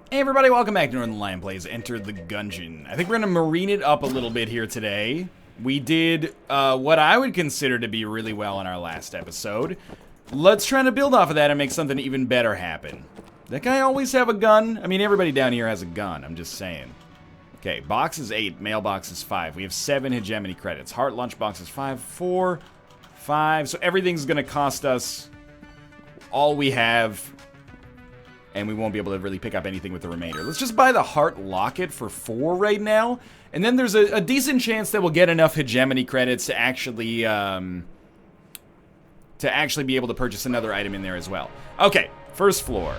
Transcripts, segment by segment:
Hey everybody, welcome back to Northernlion Plays Enter the Gungeon. I think we're gonna marine it up a little bit here today. We did what I would consider to be really well in our last episode. Let's try to build off of that and make something even better happen. That guy always have a gun? I mean, everybody down here has a gun, I'm just saying. Okay, box is 8, mailbox is 5. We have 7 hegemony credits. Heart lunchbox is 5, 4, 5. So everything's gonna cost us all we have, and we won't be able to really pick up anything with the remainder. Let's just buy the heart locket for 4 right now, and then there's a decent chance that we'll get enough hegemony credits to actually be able to purchase another item in there as well. Okay, first floor.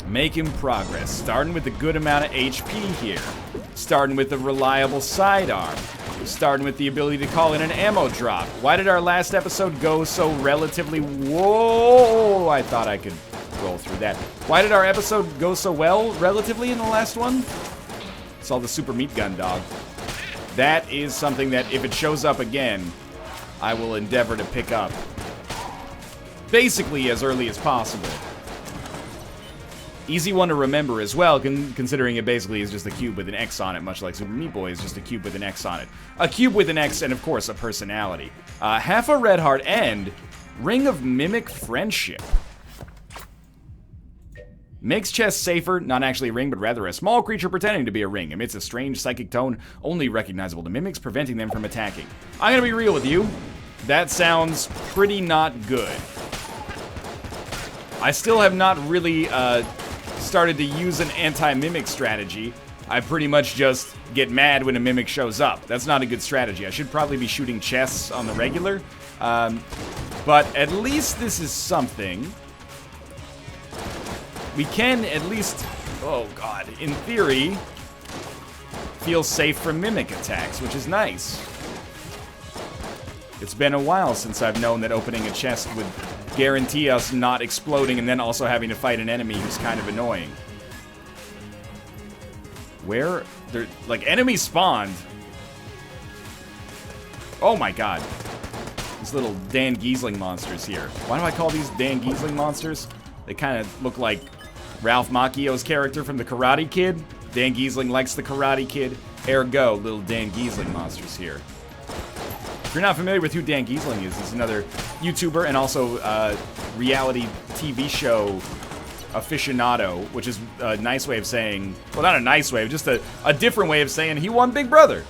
Making progress. Starting with a good amount of HP here. Starting with a reliable sidearm. Starting with the ability to call in an ammo drop. Why did our last episode go so relatively... Whoa! I thought I could roll through that. Why did our episode go so well, relatively, in the last one? It's all the super meat gun, dog. That is something that, if it shows up again, I will endeavor to pick up. Basically, as early as possible. Easy one to remember as well, considering it basically is just a cube with an X on it, much like Super Meat Boy is just a cube with an X on it. A cube with an X and, of course, a personality. Half a red heart and Ring of Mimic Friendship. Makes chest safer, not actually a ring, but rather a small creature pretending to be a ring. Emits a strange psychic tone, only recognizable to mimics, preventing them from attacking. I'm gonna be real with you. That sounds pretty not good. I still have not really, started to use an anti-mimic strategy. I pretty much just get mad when a mimic shows up. That's not a good strategy. I should probably be shooting chests on the regular. But at least this is something. We can at least, oh god, in theory, feel safe from mimic attacks, which is nice. It's been a while since I've known that opening a chest would guarantee us not exploding and then also having to fight an enemy who's kind of annoying. Where? They're, like, enemies spawned. Oh my god. These little Dan Giesling monsters here. Why do I call these Dan Giesling monsters? They kind of look like Ralph Macchio's character from The Karate Kid. Dan Giesling likes The Karate Kid. Ergo, little Dan Giesling monsters here. If you're not familiar with who Dan Giesling is, he's another YouTuber and also reality TV show aficionado, which is a nice way of saying, well, not a nice way, just a different way of saying he won Big Brother.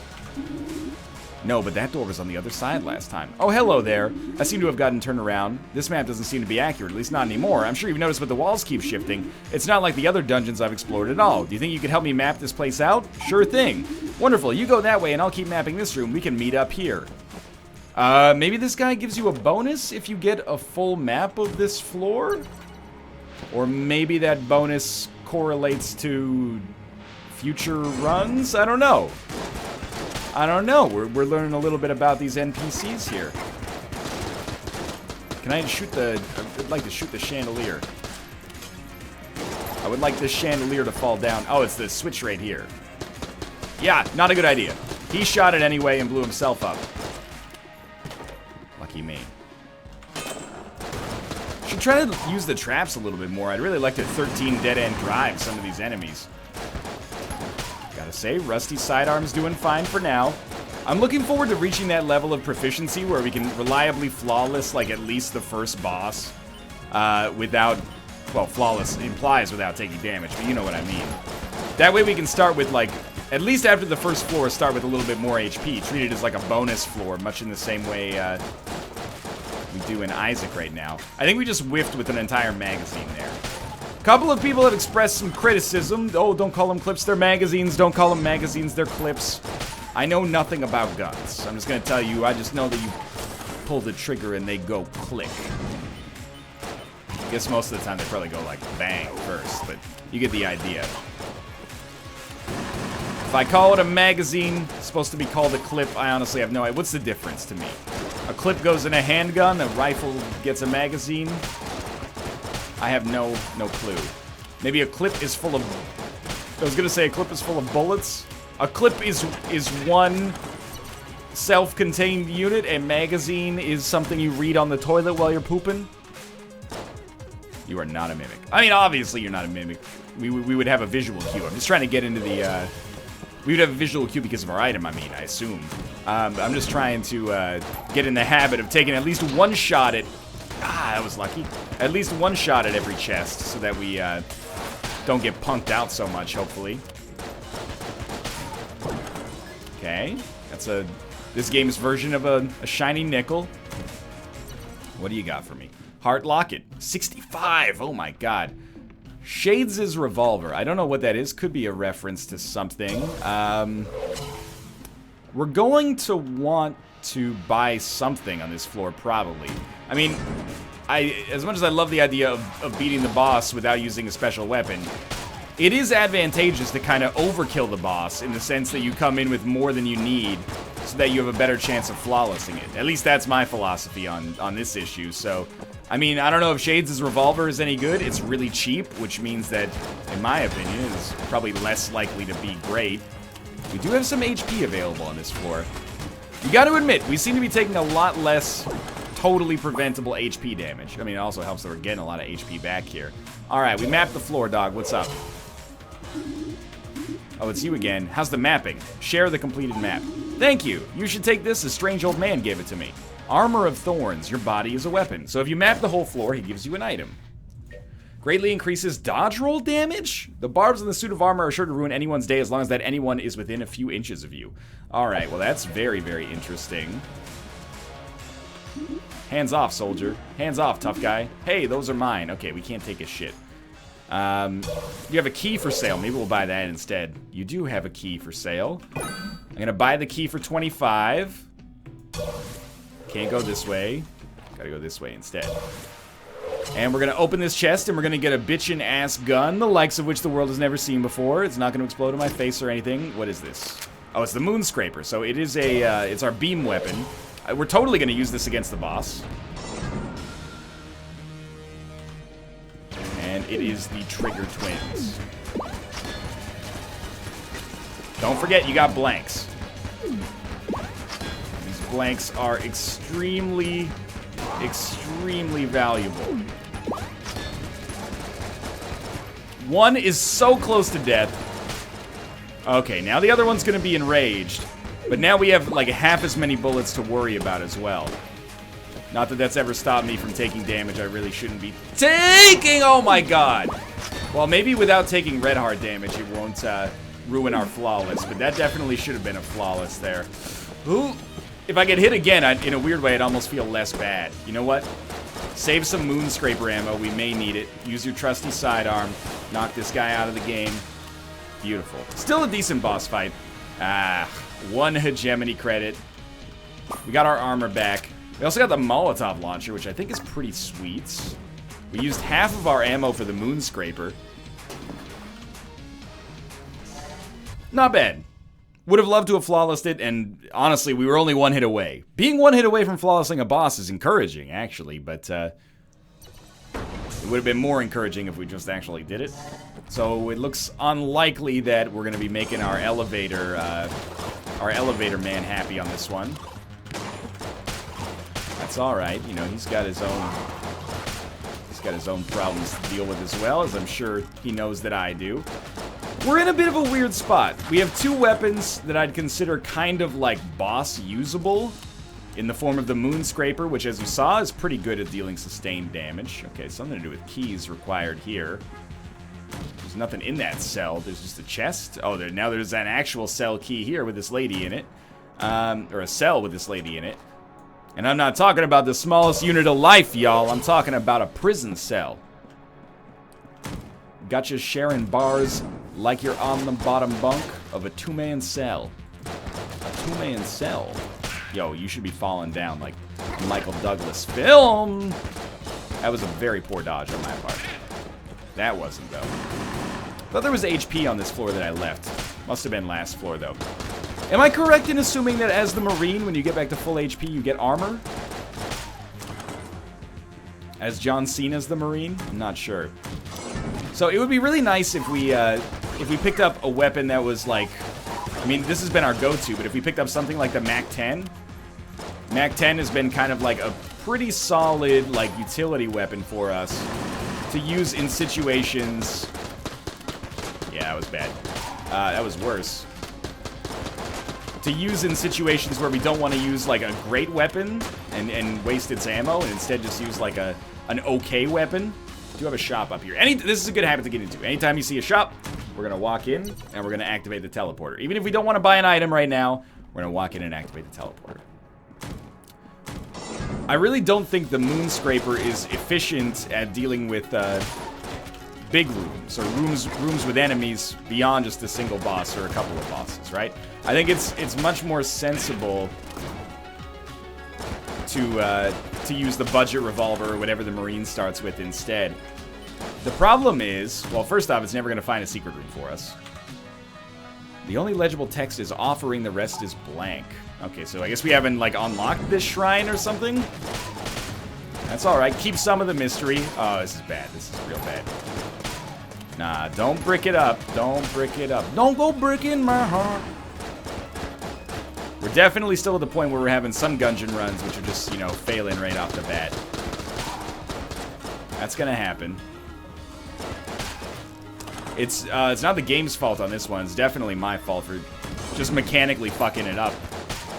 No, but that door was on the other side last time. Oh, hello there. I seem to have gotten turned around. This map doesn't seem to be accurate, at least not anymore. I'm sure you've noticed, but the walls keep shifting. It's not like the other dungeons I've explored at all. Do you think you could help me map this place out? Sure thing. Wonderful. You go that way, and I'll keep mapping this room. We can meet up here. Maybe this guy gives you a bonus if you get a full map of this floor? Or maybe that bonus correlates to future runs? I don't know. I don't know. We're learning a little bit about these NPCs here. Can I shoot the... I'd like to shoot the chandelier. I would like this chandelier to fall down. Oh, it's the switch right here. Yeah, not a good idea. He shot it anyway and blew himself up. Lucky me. Should try to use the traps a little bit more. I'd really like to 13 dead-end drive some of these enemies. Gotta say, Rusty Sidearm's doing fine for now. I'm looking forward to reaching that level of proficiency where we can reliably flawless, like, at least the first boss, without, well, flawless implies without taking damage, but you know what I mean. That way we can start with, like, at least after the first floor, start with a little bit more HP, treat it as like a bonus floor, much in the same way we do in Isaac right now. I think we just whiffed with an entire magazine there. A couple of people have expressed some criticism. Oh, don't call them clips, they're magazines. Don't call them magazines, they're clips. I know nothing about guns. I'm just gonna tell you, I just know that you pull the trigger and they go click. I guess most of the time they probably go like bang first, but you get the idea. If I call it a magazine, it's supposed to be called a clip, I honestly have no idea. What's the difference to me? A clip goes in a handgun, a rifle gets a magazine. I have no clue. Maybe a clip is full of... I was gonna say a clip is full of bullets. A clip is one self-contained unit. A magazine is something you read on the toilet while you're pooping. You are not a mimic. I mean, obviously you're not a mimic. we would have a visual cue. I'm just trying to get into the, we would have a visual cue because of our item, I mean, I assume. I'm just trying to get in the habit of taking at least one shot at, that was lucky. At least one shot at every chest so that we don't get punked out so much, hopefully. Okay, that's this game's version of a shiny nickel. What do you got for me? Heart Locket, 65, oh my god. Shades' revolver, I don't know what that is, could be a reference to something. We're going to want to buy something on this floor, probably. I mean, as much as I love the idea of beating the boss without using a special weapon, it is advantageous to kind of overkill the boss in the sense that you come in with more than you need so that you have a better chance of flawlessing it. At least that's my philosophy on this issue. So, I mean, I don't know if Shades' revolver is any good. It's really cheap, which means that, in my opinion, it's probably less likely to be great. We do have some HP available on this floor. You got to admit, we seem to be taking a lot less totally preventable HP damage. I mean, it also helps that we're getting a lot of HP back here. All right, we mapped the floor, dog. What's up? Oh, it's you again. How's the mapping? Share the completed map. Thank you. You should take this. A strange old man gave it to me. Armor of Thorns. Your body is a weapon. So if you map the whole floor, he gives you an item. Greatly increases dodge roll damage? The barbs in the suit of armor are sure to ruin anyone's day as long as that anyone is within a few inches of you. Alright, well that's very, very interesting. Hands off, soldier. Hands off, tough guy. Hey, those are mine. Okay, we can't take his shit. You have a key for sale. Maybe we'll buy that instead. You do have a key for sale. I'm gonna buy the key for 25. Can't go this way. Gotta go this way instead. And we're gonna open this chest and we're gonna get a bitchin' ass gun, the likes of which the world has never seen before. It's not gonna explode in my face or anything. What is this? Oh, it's the moon scraper. So it is it's our beam weapon. We're totally gonna use this against the boss. And it is the Trigger Twins. Don't forget, you got blanks. These blanks are extremely valuable. One is so close to death. Okay, now the other one's gonna be enraged. But now we have like half as many bullets to worry about as well. Not that that's ever stopped me from taking damage I really shouldn't be taking! Oh my god! Well, maybe without taking red heart damage it won't ruin our flawless, but that definitely should have been a flawless there. Ooh. If I get hit again, in a weird way, I'd almost feel less bad. You know what? Save some moon scraper ammo. We may need it. Use your trusty sidearm. Knock this guy out of the game. Beautiful. Still a decent boss fight. One hegemony credit. We got our armor back. We also got the Molotov launcher, which I think is pretty sweet. We used half of our ammo for the moon scraper. Not bad. Would have loved to have flawlessed it, and honestly, we were only one hit away. Being one hit away from flawlessing a boss is encouraging, actually, but it would have been more encouraging if we just actually did it. So it looks unlikely that we're going to be making our elevator man happy on this one. That's all right. You know, he's got his own problems to deal with as well, as I'm sure he knows that I do. We're in a bit of a weird spot. We have two weapons that I'd consider kind of like boss usable in the form of the moon scraper, which as you saw is pretty good at dealing sustained damage. Okay, something to do with keys required here. There's nothing in that cell. There's just a chest. Oh, now there's an actual cell key here with this lady in it. Or a cell with this lady in it. And I'm not talking about the smallest unit of life, y'all. I'm talking about a prison cell. Gotcha sharing bars like you're on the bottom bunk of a two-man cell. A two-man cell. Yo, you should be falling down like Michael Douglas film. That was a very poor dodge on my part. That wasn't, though. Thought there was HP on this floor that I left. Must have been last floor, though. Am I correct in assuming that as the Marine, when you get back to full HP, you get armor? As John Cena's the Marine? I'm not sure. So it would be really nice if we picked up a weapon that was like, I mean, this has been our go-to, but if we picked up something like the MAC-10, MAC-10 has been kind of like a pretty solid, like, utility weapon for us to use in situations that was bad. That was worse. To use in situations where we don't want to use, like, a great weapon and waste its ammo, and instead just use, like, an okay weapon. I do have a shop up here. This is a good habit to get into. Anytime you see a shop, we're going to walk in, and we're going to activate the teleporter. Even if we don't want to buy an item right now, we're going to walk in and activate the teleporter. I really don't think the Moonscraper is efficient at dealing with big rooms, or rooms with enemies beyond just a single boss or a couple of bosses, right? I think it's much more sensible to use the budget revolver or whatever the Marine starts with instead. The problem is, well, first off, it's never going to find a secret room for us. The only legible text is offering, the rest is blank. Okay, so I guess we haven't, like, unlocked this shrine or something? That's alright. Keep some of the mystery. Oh, this is bad. This is real bad. Nah, don't brick it up. Don't brick it up. Don't go bricking my heart. We're definitely still at the point where we're having some Gungeon runs, which are just, you know, failing right off the bat. That's gonna happen. It's not the game's fault on this one. It's definitely my fault for just mechanically fucking it up.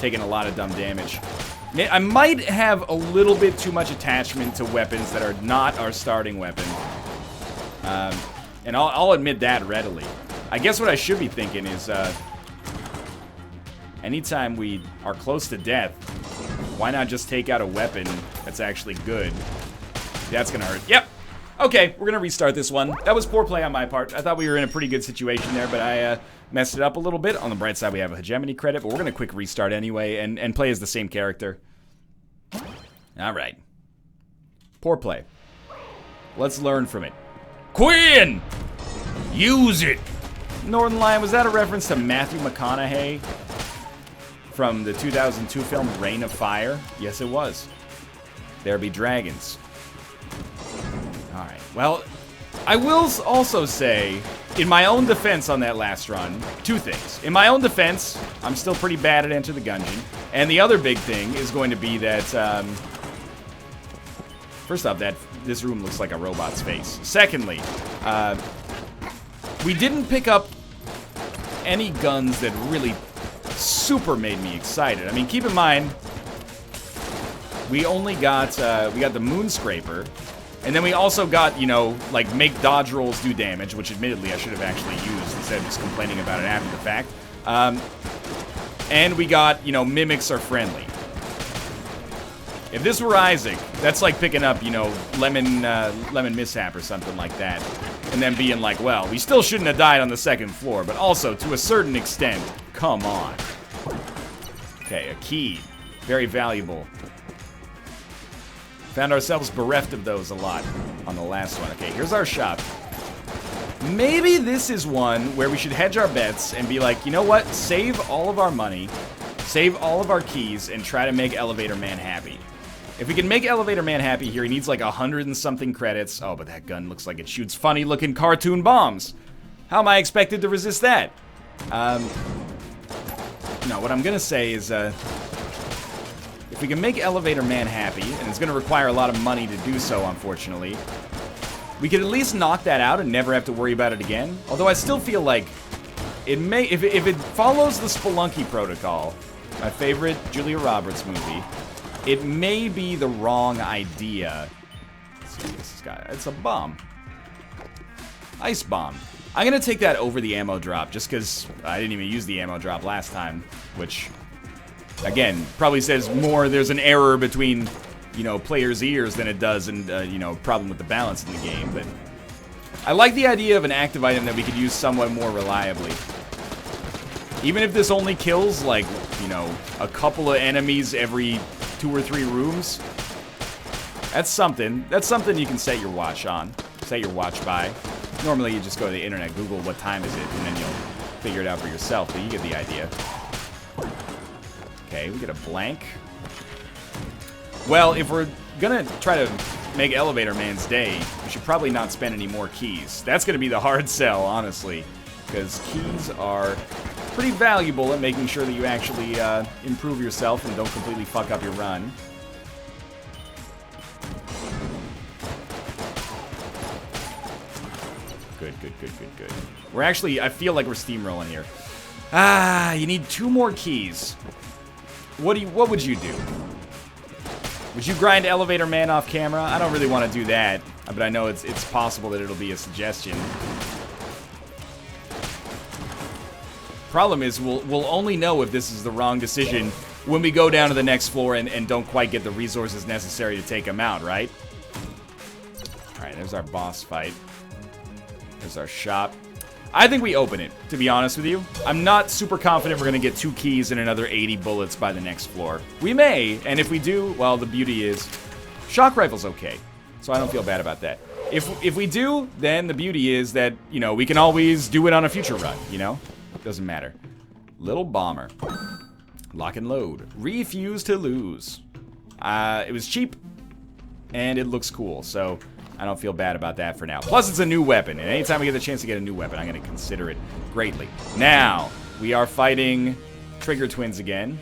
Taking a lot of dumb damage. I might have a little bit too much attachment to weapons that are not our starting weapon. And I'll admit that readily. I guess what I should be thinking is, anytime we are close to death, why not just take out a weapon that's actually good? That's gonna hurt. Yep. Okay, we're gonna restart this one. That was poor play on my part. I thought we were in a pretty good situation there, but I messed it up a little bit. On the bright side, we have a hegemony credit, but we're gonna quick restart anyway and play as the same character. Alright. Poor play. Let's learn from it. Quinn! Use it! Northernlion, was that a reference to Matthew McConaughey from the 2002 film Reign of Fire? Yes, it was. There be dragons. Alright, well, I will also say, in my own defense on that last run, two things. In my own defense, I'm still pretty bad at Enter the Gungeon. And the other big thing is going to be that, first off, this room looks like a robot's face. Secondly, we didn't pick up any guns that really super made me excited. I mean, keep in mind, we only got, we got the Moonscraper, and then we also got, you know, like, make dodge rolls do damage, which admittedly I should have actually used instead of just complaining about it after the fact. And we got, you know, mimics are friendly. If this were Isaac, that's like picking up, you know, lemon mishap or something like that. And then being like, well, we still shouldn't have died on the second floor, but also, to a certain extent, come on. Okay, a key. Very valuable. Found ourselves bereft of those a lot on the last one. Okay, here's our shop. Maybe this is one where we should hedge our bets and be like, you know what? Save all of our money, save all of our keys, and try to make Elevator Man happy. If we can make Elevator Man happy here, he needs like 100 and something credits. Oh, but that gun looks like it shoots funny-looking cartoon bombs. How am I expected to resist that? No, what I'm gonna say is, if we can make Elevator Man happy, and it's gonna require a lot of money to do so, unfortunately, we could at least knock that out and never have to worry about it again. Although I still feel like it may, if it follows the Spelunky Protocol, my favorite Julia Roberts movie, it may be the wrong idea. Let's see what this has got. It's a bomb. Ice bomb. I'm gonna take that over the ammo drop, just because I didn't even use the ammo drop last time, which, again, probably says more there's an error between, you know, players' ears than it does, and, you know, problem with the balance in the game, but I like the idea of an active item that we could use somewhat more reliably. Even if this only kills, like, you know, a couple of enemies every 2 or 3 rooms, that's something. That's something you can set your watch on, set your watch by. Normally, you just go to the internet, Google what time is it, and then you'll figure it out for yourself, but you get the idea. Okay, we get a blank. Well, if we're gonna try to make Elevator Man's day, we should probably not spend any more keys. That's gonna be the hard sell, honestly, because keys are pretty valuable at making sure that you actually improve yourself and don't completely fuck up your run. Good, good, good, good, good. We're actually, I feel like we're steamrolling here. Ah, you need 2 more keys. What would you do? Would you grind Elevator Man off camera? I don't really want to do that, but I know it's possible that it'll be a suggestion. Problem is, we'll only know if this is the wrong decision when we go down to the next floor and don't quite get the resources necessary to take him out, right? Alright, there's our boss fight. There's our shop. I think we open it, to be honest with you. I'm not super confident we're going to get 2 keys and another 80 bullets by the next floor. We may, and if we do, well, the beauty is shock rifle's okay. So I don't feel bad about that. If we do, then the beauty is that, you know, we can always do it on a future run, you know? Doesn't matter. Little bomber. Lock and load. Refuse to lose. It was cheap, and it looks cool, so I don't feel bad about that for now. Plus, it's a new weapon, and anytime we get the chance to get a new weapon, I'm going to consider it greatly. Now, we are fighting Trigger Twins again.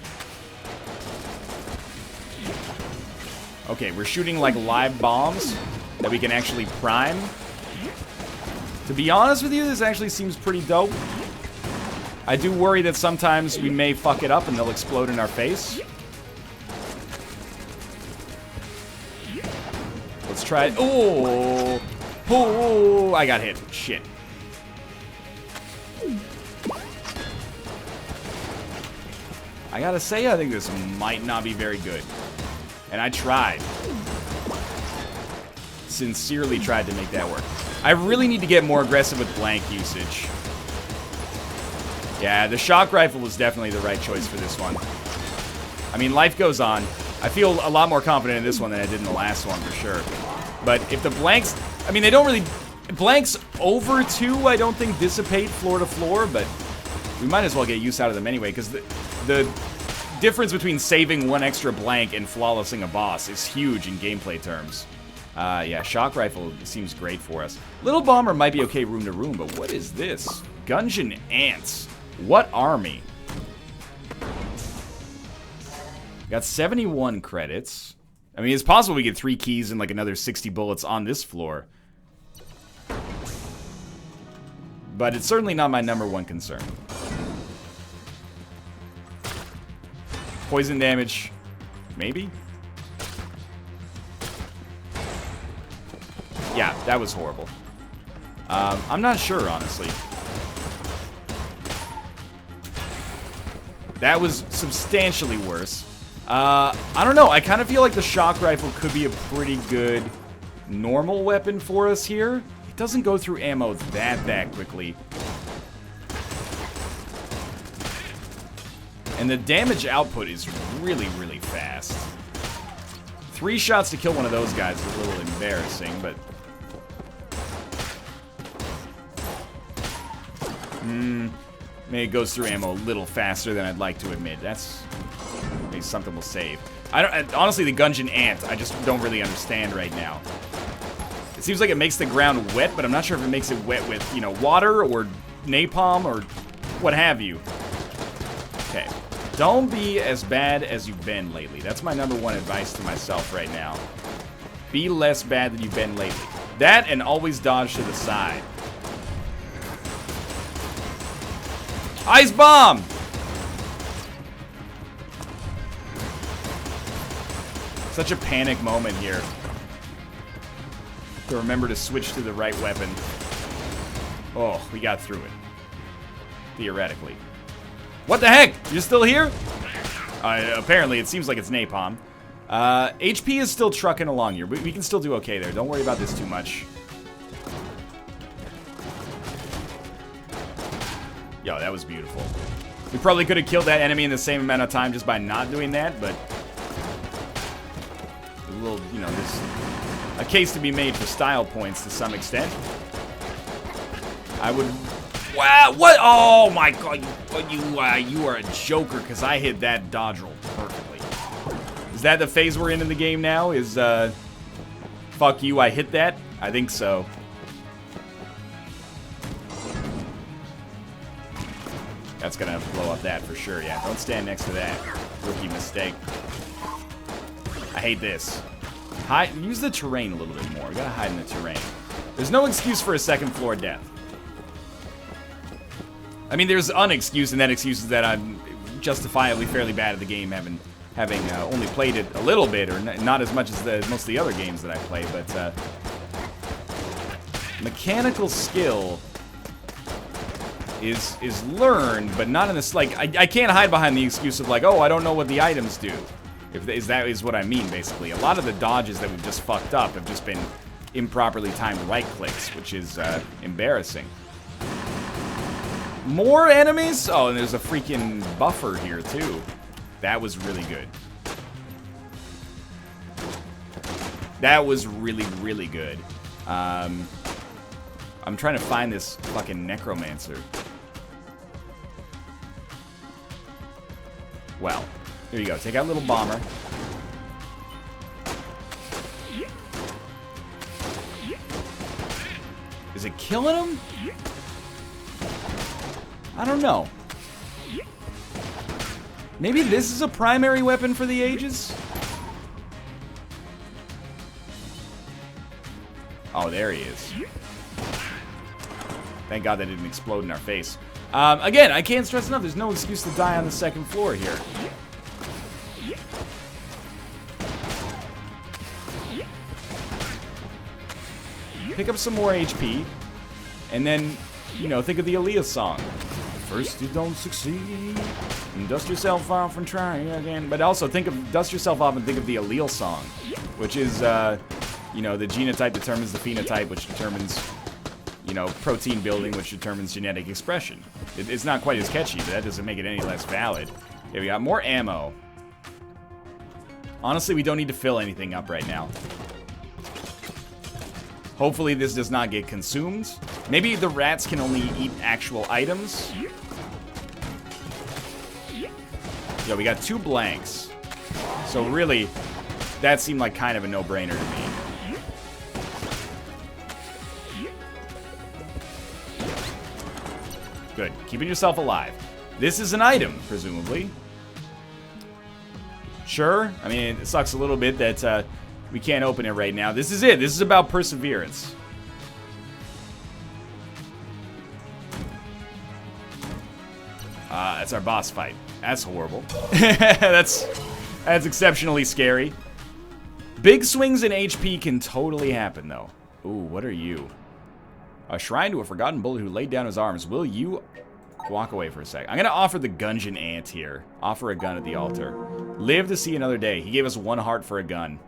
Okay, we're shooting, like, live bombs that we can actually prime. To be honest with you, this actually seems pretty dope. I do worry that sometimes we may fuck it up and they'll explode in our face. Let's try it. Oh! Oh! I got hit. Shit. I gotta say, I think this might not be very good. And I tried. Sincerely tried to make that work. I really need to get more aggressive with blank usage. Yeah, the shock rifle is definitely the right choice for this one. I mean, life goes on. I feel a lot more confident in this one than I did in the last one, for sure. But if the blanks... I mean, they don't really... Blanks over 2, I don't think, dissipate floor to floor, but we might as well get use out of them anyway, because the difference between saving 1 extra blank and flawlessing a boss is huge in gameplay terms. Yeah, shock rifle seems great for us. Little bomber might be okay room to room, but what is this? Gungeon ants. What army? Got 71 credits. I mean, it's possible we get 3 keys and like another 60 bullets on this floor. But it's certainly not my #1 concern. Poison damage. Maybe? Yeah, that was horrible. I'm not sure, honestly. That was substantially worse. I don't know. I kind of feel like the shock rifle could be a pretty good normal weapon for us here. It doesn't go through ammo that quickly. And the damage output is really, really fast. 3 shots to kill one of those guys is a little embarrassing, but... maybe it goes through ammo a little faster than I'd like to admit. That's maybe something we'll save. Honestly, the Gungeon ant, I just don't really understand right now. It seems like it makes the ground wet, but I'm not sure if it makes it wet with, you know, water or napalm or what have you. Okay. Don't be as bad as you've been lately. That's my #1 advice to myself right now. Be less bad than you've been lately. That and always dodge to the side. Ice bomb! Such a panic moment here. To remember to switch to the right weapon. Oh, we got through it. Theoretically. What the heck? You're still here? Apparently, it seems like it's napalm. HP is still trucking along here. We can still do okay there. Don't worry about this too much. Yo, that was beautiful. We probably could have killed that enemy in the same amount of time just by not doing that, but... a little, you know, there's a case to be made for style points to some extent. I would... Wow, what? Oh my god, you are a joker, because I hit that dodge roll perfectly. Is that the phase we're in the game now? Is, fuck you, I hit that? I think so. That's gonna blow up that for sure, yeah. Don't stand next to that. Rookie mistake. I hate this. Use the terrain a little bit more. We gotta hide in the terrain. There's no excuse for a second floor death. I mean, there's an excuse, and that excuse is that I'm justifiably fairly bad at the game, having only played it a little bit, or not as much as most of the other games that I play, but mechanical skill is learned, but not in this, like, I can't hide behind the excuse of, like, oh, I don't know what the items do. If that is what I mean, basically. A lot of the dodges that we've just fucked up have just been improperly timed right clicks, which is embarrassing. More enemies? Oh, and there's a freaking buffer here, too. That was really good. That was really, really good. I'm trying to find this fucking necromancer. Well, here you go. Take out little bomber. Is it killing him? I don't know. Maybe this is a primary weapon for the ages? Oh, there he is. Thank God that didn't explode in our face. Again, I can't stress enough, there's no excuse to die on the second floor here. Pick up some more HP, and then, you know, think of the Aaliyah song. First you don't succeed, and dust yourself off and try again. But also dust yourself off and think of the allele song, which is, you know, the genotype determines the phenotype, which determines, you know, protein building, which determines genetic expression. It's not quite as catchy, but that doesn't make it any less valid. Okay, we got more ammo. Honestly, we don't need to fill anything up right now. Hopefully this does not get consumed. Maybe the rats can only eat actual items. Yeah, we got 2 blanks. So really, that seemed like kind of a no-brainer to me. Good. Keeping yourself alive. This is an item, presumably. Sure. I mean, it sucks a little bit that we can't open it right now. This is it. This is about perseverance. That's our boss fight. That's horrible. That's exceptionally scary. Big swings in HP can totally happen, though. Ooh, what are you? A shrine to a forgotten bullet who laid down his arms. Will you walk away for a sec? I'm going to offer the Gungeon ant here. Offer a gun at the altar. Live to see another day. He gave us 1 heart for a gun.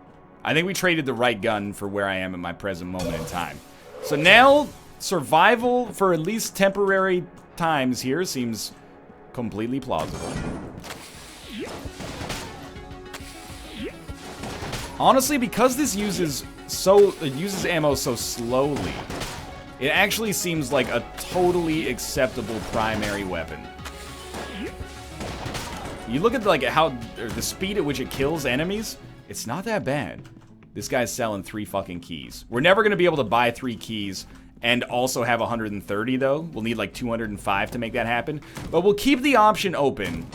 I think we traded the right gun for where I am at my present moment in time. So now, survival for at least temporary times here seems completely plausible. Honestly, because this uses ammo so slowly, it actually seems like a totally acceptable primary weapon. You look at the speed at which it kills enemies, it's not that bad. This guy's selling 3 fucking keys. We're never gonna be able to buy 3 keys and also have 130 though. We'll need like 205 to make that happen. But we'll keep the option open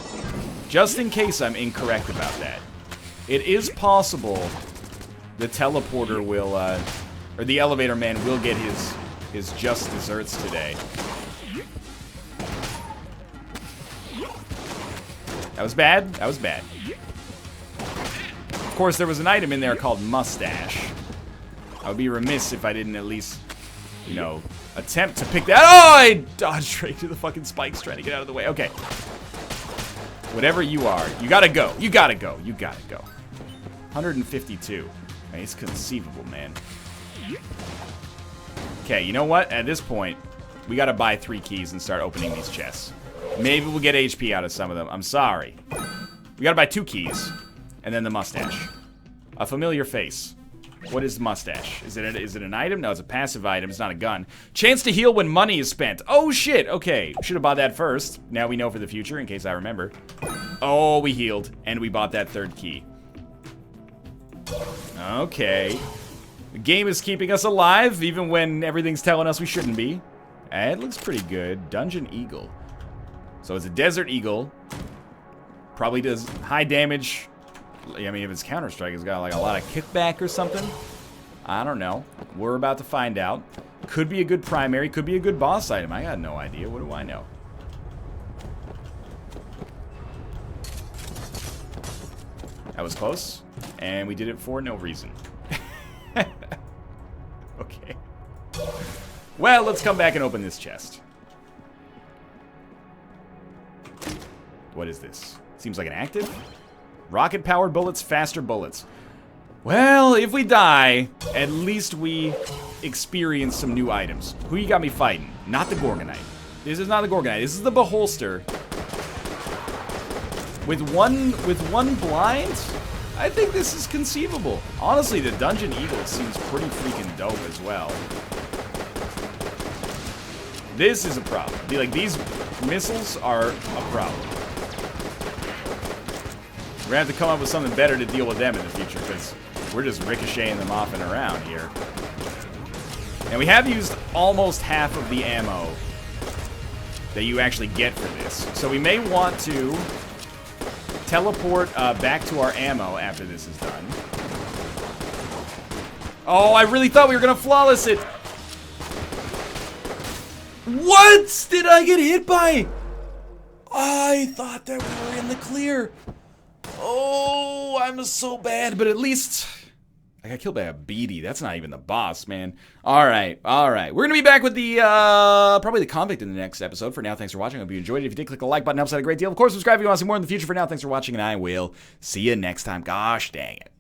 just in case I'm incorrect about that. It is possible the teleporter will, or the elevator man will get his just desserts today. That was bad. That was bad. Of course, there was an item in there called mustache. I would be remiss if I didn't at least, you know, attempt to pick that. Oh, I dodged straight to the fucking spikes trying to get out of the way. Okay. Whatever you are, you gotta go. You gotta go. You gotta go. 152. I mean, it's conceivable, man. Okay, you know what? At this point, we gotta buy 3 keys and start opening these chests. Maybe we'll get HP out of some of them. I'm sorry. We gotta buy 2 keys. And then the mustache. A familiar face. What is the mustache? Is it an item? No, it's a passive item. It's not a gun. Chance to heal when money is spent. Oh, shit. Okay. Should have bought that first. Now we know for the future, in case I remember. Oh, we healed. And we bought that 3rd key. Okay. The game is keeping us alive, even when everything's telling us we shouldn't be. It looks pretty good. Dungeon Eagle. So it's a desert eagle. Probably does high damage. I mean, if it's Counter-Strike, it's got like a lot of kickback or something. I don't know. We're about to find out. Could be a good primary, could be a good boss item. I got no idea. What do I know? That was close. And we did it for no reason. Okay. Well, let's come back and open this chest. What is this? Seems like an active. Rocket-powered bullets, faster bullets. Well, if we die, at least we experience some new items. Who you got me fighting? Not the Gorgonite. This is not the Gorgonite. This is the Beholster. With one blind, I think this is conceivable. Honestly, the Dungeon Eagle seems pretty freaking dope as well. This is a problem. Like, these missiles are a problem. We're gonna have to come up with something better to deal with them in the future, because we're just ricocheting them off and around here. And we have used almost half of the ammo that you actually get for this. So we may want to teleport back to our ammo after this is done. Oh, I really thought we were gonna flawless it. What did I get hit by? I thought that we were in the clear. Oh, I'm so bad, but at least I got killed by a beady. That's not even the boss, man. All right. We're going to be back with the, probably the convict in the next episode. For now, thanks for watching. I hope you enjoyed it. If you did, click the like button. Helps out a great deal. Of course, subscribe if you want to see more in the future. For now, thanks for watching, and I will see you next time. Gosh dang it.